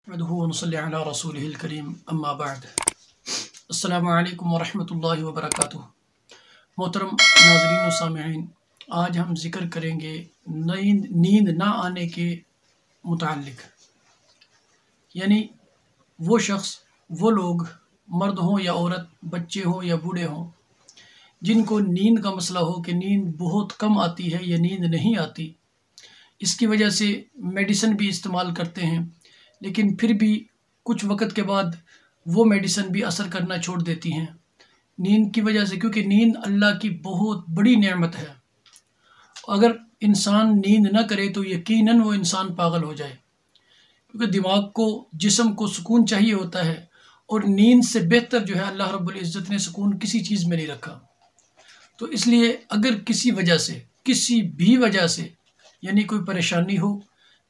रसूलिल करीम अम्मा बाद। अस्सलामु अलैकुम वरहमतुल्लाहि वबरकातुहू। मोहतरम नाज़रीन व सामिईन, आज हम ज़िक्र करेंगे नींद ना आने के मुताल्लिक़। यानी वो शख्स, वो लोग, मर्द हों या औरत, बच्चे हों या बूढ़े हों, जिनको नींद का मसला हो कि नींद बहुत कम आती है या नींद नहीं आती। इसकी वजह से मेडिसिन भी इस्तेमाल करते हैं, लेकिन फिर भी कुछ वक़्त के बाद वो मेडिसिन भी असर करना छोड़ देती हैं नींद की वजह से, क्योंकि नींद अल्लाह की बहुत बड़ी नेमत है। अगर इंसान नींद ना करे तो यकीनन वो इंसान पागल हो जाए, क्योंकि दिमाग को, जिस्म को सुकून चाहिए होता है, और नींद से बेहतर जो है अल्लाह रब्बुल इज़्ज़त ने सुकून किसी चीज़ में नहीं रखा। तो इसलिए अगर किसी वजह से, किसी भी वजह से, यानी कोई परेशानी हो,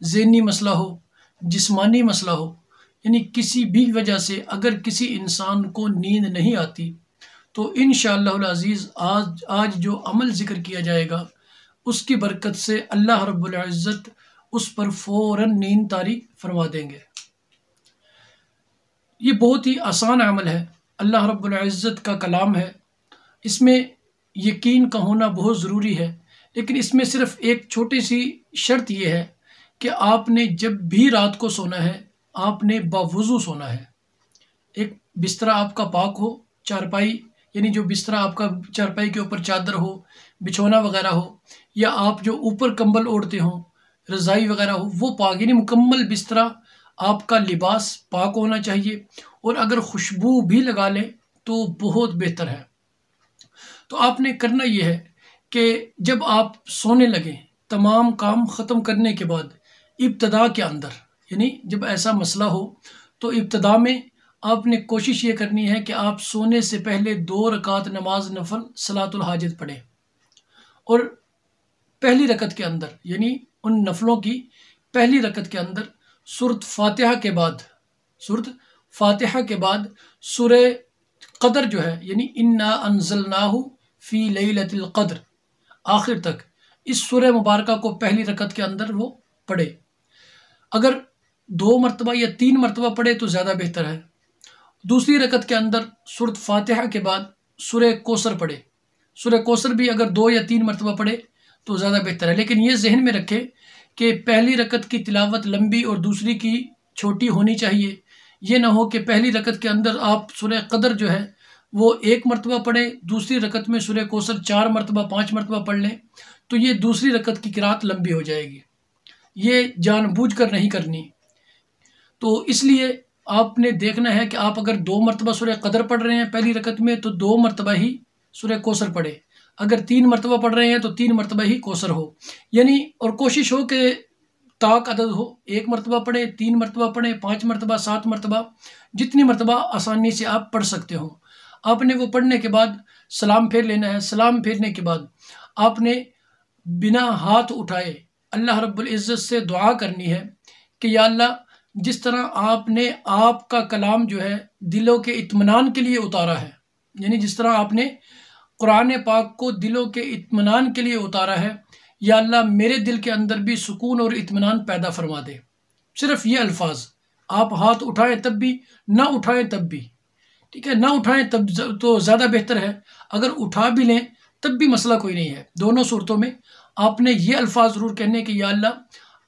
ज़हनी मसला हो, जिस्मानी मसला हो, यानी किसी भी वजह से अगर किसी इंसान को नींद नहीं आती, तो इंशाअल्लाहुल अज़ीज़ आज जो अमल ज़िक्र किया जाएगा उसकी बरकत से अल्लाह रब्बुल इज़्ज़त उस पर फ़ौरन नींद तारी फरमा देंगे। ये बहुत ही आसान अमल है, अल्लाह रब्बुल इज़्ज़त का कलाम है, इसमें यकीन का होना बहुत ज़रूरी है। लेकिन इसमें सिर्फ़ एक छोटी सी शर्त यह है कि आपने जब भी रात को सोना है, आपने बावुज़ू सोना है। एक बिस्तरा आपका पाक हो, चारपाई, यानी जो बिस्तरा आपका चारपाई के ऊपर चादर हो, बिछौना वगैरह हो, या आप जो ऊपर कंबल ओढ़ते हो, रज़ाई वगैरह हो, वो पाक, यानी मुकम्मल बिस्तरा, आपका लिबास पाक होना चाहिए। और अगर खुशबू भी लगा लें तो बहुत बेहतर है। तो आपने करना यह है कि जब आप सोने लगें, तमाम काम ख़त्म करने के बाद इब्तिदा के अंदर, यानी जब ऐसा मसला हो तो इब्तिदा में आपने कोशिश ये करनी है कि आप सोने से पहले 2 रकात नमाज नफल सलातुल हाजत पढ़ें। और पहली रकत के अंदर, यानी उन नफलों की पहली रकत के अंदर सूरत फातिहा के बाद सूरह क़द्र जो है, यानी इन्ना अंज़लनाहु फ़ी लैलतिल क़द्र, आखिर तक इस सूरह मुबारका को पहली रकत के अंदर वो पढ़े। अगर 2 मरतबा या 3 मरतबा पढ़े तो ज़्यादा बेहतर है। दूसरी रकत के अंदर सूरत फातिहा के बाद सूरह कौसर पढ़े। सूरह कौसर भी अगर 2 या 3 मरतबा पढ़े तो ज़्यादा बेहतर है। लेकिन ये जहन में रखें कि पहली रकत की तिलावत लंबी और दूसरी की छोटी होनी चाहिए। ये ना हो कि पहली रकत के अंदर आप सूरह क़द्र जो है वो 1 मरतबा पढ़ें, दूसरी रकत में सूरह कौसर 4 मरतबा 5 मरतबा पढ़ लें, तो ये दूसरी रकत की क़िराअत लंबी हो जाएगी। ये जानबूझकर नहीं करनी। तो इसलिए आपने देखना है कि आप अगर 2 मरतबा सूरह क़द्र पढ़ रहे हैं पहली रकत में, तो 2 मरतबा ही सूरह कौसर पढ़े। अगर 3 मरतबा पढ़ रहे हैं तो 3 मरतबा ही कौसर हो, यानी, और कोशिश हो कि ताक अदद हो, 1 मरतबा पढ़े, 3 मरतबा पढ़े, 5 मरतबा, 7 मरतबा, जितनी मरतबा आसानी से आप पढ़ सकते हो। आपने वो पढ़ने के बाद सलाम फेर लेना है। सलाम फेरने के बाद आपने बिना हाथ उठाए अल्लाह रब्बुल इज़्ज़त से दुआ करनी है कि या अल्लाह, जिस तरह आपने आपका कलाम जो है दिलों के इत्मीनान के लिए उतारा है, यानी जिस तरह आपने कुरान पाक को दिलों के इत्मीनान के लिए उतारा है, या अल्लाह मेरे दिल के अंदर भी सुकून और इत्मीनान पैदा फरमा दे। सिर्फ ये अल्फाज, आप हाथ उठाएं तब भी, ना उठाएं तब भी, ठीक है, ना उठाएं तब तो ज़्यादा बेहतर है। अगर उठा भी लें तब भी मसला कोई नहीं है। दोनों सूरतों में आपने ये अल्फाज ज़रूर कहने कि या अल्लाह,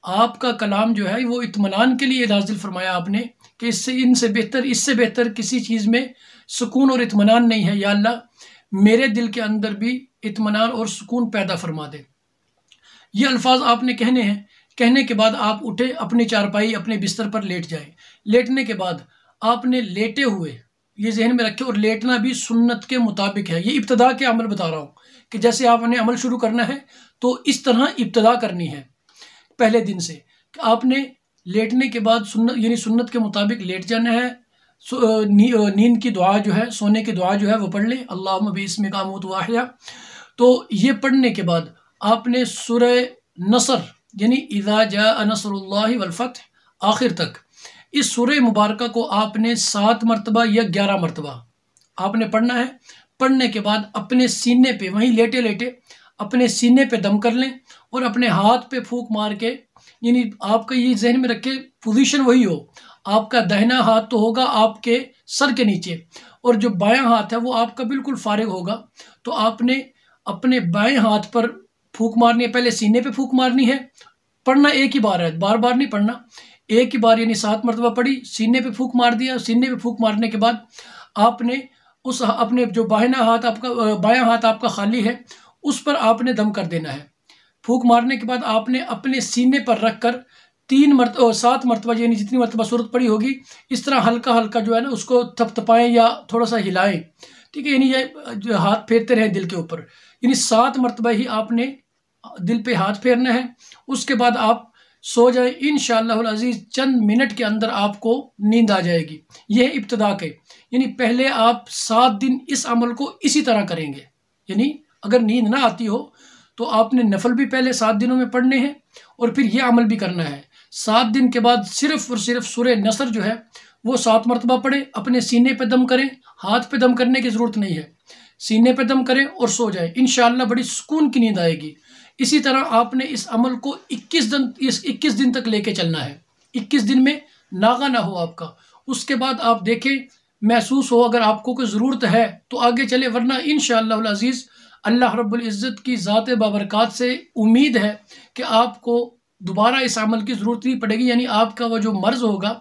आपका कलाम जो है वो इत्मीनान के लिए नाज़िल फरमाया आपने, कि इससे बेहतर किसी चीज़ में सुकून और इत्मीनान नहीं है। या अल्लाह, मेरे दिल के अंदर भी इत्मीनान और सुकून पैदा फरमा दे। ये अल्फाज आपने कहने हैं। कहने के बाद आप उठे, अपनी चारपाई, अपने बिस्तर पर लेट जाए। लेटने के बाद आपने लेटे हुए, ये जहन में रखें, और लेटना भी सुन्नत के मुताबिक है। ये इब्तिदा के अमल बता रहा हूँ कि जैसे आपने अमल शुरू करना है तो इस तरह इब्तिदा करनी है पहले दिन से। आपने लेटने के बाद सुन्नत के मुताबिक लेट जाना है। नींद की दुआ जो है, सोने की दुआ जो है वो पढ़ लें, अल्लाहुम्मा बिस्मिका अमूतु व अहया। तो ये पढ़ने के बाद आपने सूरह नसर, यानी इज़ा जाअ नसरुल्लाहि वल फ़त्ह, आखिर तक इस सूरह मुबारका को आपने 7 मरतबा या 11 मरतबा आपने पढ़ना है। पढ़ने के बाद अपने सीने पे, वहीं लेटे लेटे अपने सीने पे दम कर लें और अपने हाथ पे फूंक मार के, यानी आपका ये जहन में रखे पोजीशन वही हो, आपका दाहिना हाथ तो होगा आपके सर के नीचे और जो बायां हाथ है वो आपका बिल्कुल फारिग होगा। तो आपने अपने बाएं हाथ पर फूंक मारनी है, पहले सीने पे फूंक मारनी है। पढ़ना एक ही बार है, बार बार नहीं पढ़ना, एक ही बार यानी 7 मरतबा पढ़ी, सीने पे फूंक मार दिया। सीने पे फूंक मारने के बाद आपने उस अपने जो बायां हाथ आपका खाली है उस पर आपने दम कर देना है। फूंक मारने के बाद आपने अपने सीने पर रखकर 7 मरतबा यानी जितनी मरतबा सूरत पड़ी होगी इस तरह हल्का हल्का जो है ना उसको थपथपाएं या थोड़ा सा हिलाएं, ठीक है। यानी ये जो हाथ फेरते रहें दिल के ऊपर, यानी 7 मरतबा ही आपने दिल पे हाथ फेरना है। उसके बाद आप सो जाए, इंशाअल्लाह अज़ीज़ चंद मिनट के अंदर आपको नींद आ जाएगी। यह है इब्तिदा के, यानी पहले आप 7 दिन इस अमल को इसी तरह करेंगे। यानी अगर नींद ना आती हो तो आपने नफल भी पहले 7 दिनों में पढ़ने हैं और फिर यह अमल भी करना है। 7 दिन के बाद सिर्फ और सिर्फ सूरह नसर जो है वो 7 मरतबा पढ़े, अपने सीने पे दम करें, हाथ पे दम करने की ज़रूरत नहीं है, सीने पे दम करें और सो जाए, इंशाअल्लाह बड़ी सुकून की नींद आएगी। इसी तरह आपने इस अमल को 21 दिन तक लेके चलना है। 21 दिन में नागा ना हो आपका। उसके बाद आप देखें, महसूस हो अगर आपको कोई ज़रूरत है तो आगे चले, वरना इंशाअल्लाह अज़ीज़ अल्लाह रब्बुल इज़्ज़त की ज़ात बाबरकात से उम्मीद है कि आपको दोबारा इस अमल की ज़रूरत नहीं पड़ेगी। यानी आपका वो जो मर्ज़ होगा,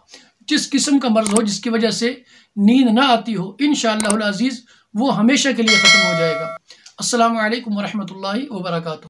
जिस किस्म का मर्ज़ हो जिसकी वजह से नींद ना आती हो, इंशाअल्लाह अज़ीज़ वो हमेशा के लिए ख़त्म हो जाएगा। अस्सलामु अलैकुम वरहमतुल्लाहि वबरकातुहू।